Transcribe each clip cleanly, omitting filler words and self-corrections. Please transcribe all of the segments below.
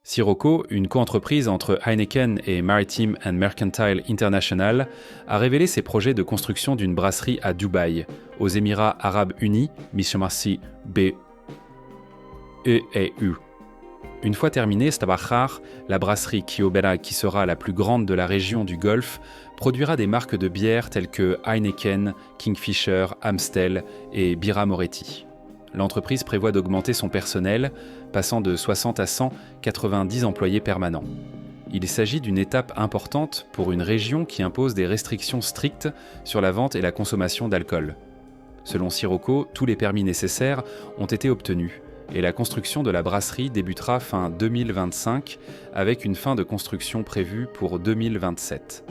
Sirocco, une coentreprise entre Heineken et Maritime and Mercantile International, a révélé ses projets de construction d'une brasserie à Dubaï, aux Émirats arabes unis, Mishamasi BEU. Une fois terminée, Stabakhar, la brasserie Kyobera, qui sera la plus grande de la région du Golfe, produira des marques de bière telles que Heineken, Kingfisher, Amstel et Birra Moretti. L'entreprise prévoit d'augmenter son personnel, passant de 60 à 190 employés permanents. Il s'agit d'une étape importante pour une région qui impose des restrictions strictes sur la vente et la consommation d'alcool. Selon Sirocco, tous les permis nécessaires ont été obtenus et la construction de la brasserie débutera fin 2025 avec une fin de construction prévue pour 2027.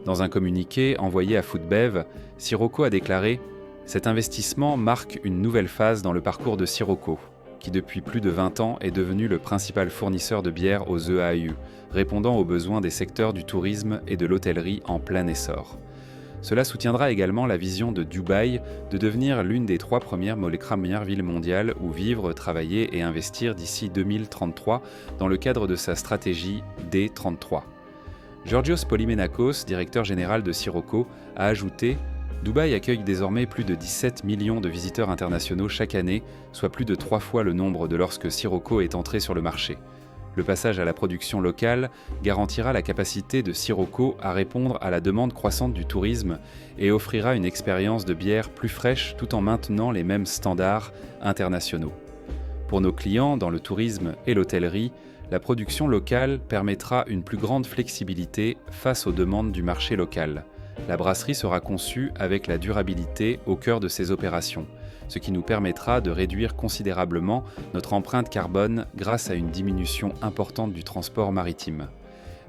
Dans un communiqué envoyé à Foodbev, Sirocco a déclaré « Cet investissement marque une nouvelle phase dans le parcours de Sirocco, qui depuis plus de 20 ans est devenu le principal fournisseur de bière aux EAU, répondant aux besoins des secteurs du tourisme et de l'hôtellerie en plein essor. » Cela soutiendra également la vision de Dubaï de devenir l'une des 3 premières villes mondiales où vivre, travailler et investir d'ici 2033 dans le cadre de sa stratégie D33. Georgios Polymenakos, directeur général de Sirocco, a ajouté « Dubaï accueille désormais plus de 17 millions de visiteurs internationaux chaque année, soit plus de 3 fois le nombre de lorsque Sirocco est entré sur le marché. Le passage à la production locale garantira la capacité de Sirocco à répondre à la demande croissante du tourisme et offrira une expérience de bière plus fraîche tout en maintenant les mêmes standards internationaux. Pour nos clients dans le tourisme et l'hôtellerie, la production locale permettra une plus grande flexibilité face aux demandes du marché local. La brasserie sera conçue avec la durabilité au cœur de ses opérations, ce qui nous permettra de réduire considérablement notre empreinte carbone grâce à une diminution importante du transport maritime.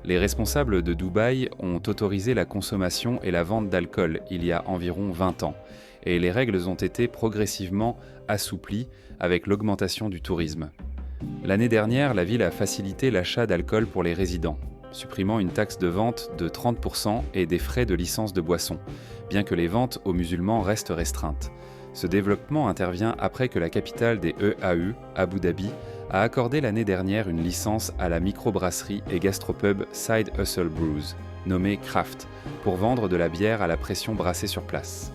Les responsables de Dubaï ont autorisé la consommation et la vente d'alcool il y a environ 20 ans, et les règles ont été progressivement assouplies avec l'augmentation du tourisme. L'année dernière, la ville a facilité l'achat d'alcool pour les résidents, supprimant une taxe de vente de 30% et des frais de licence de boisson, bien que les ventes aux musulmans restent restreintes. Ce développement intervient après que la capitale des EAU, Abu Dhabi, a accordé l'année dernière une licence à la microbrasserie et gastropub Side Hustle Brews, nommée Craft, pour vendre de la bière à la pression brassée sur place.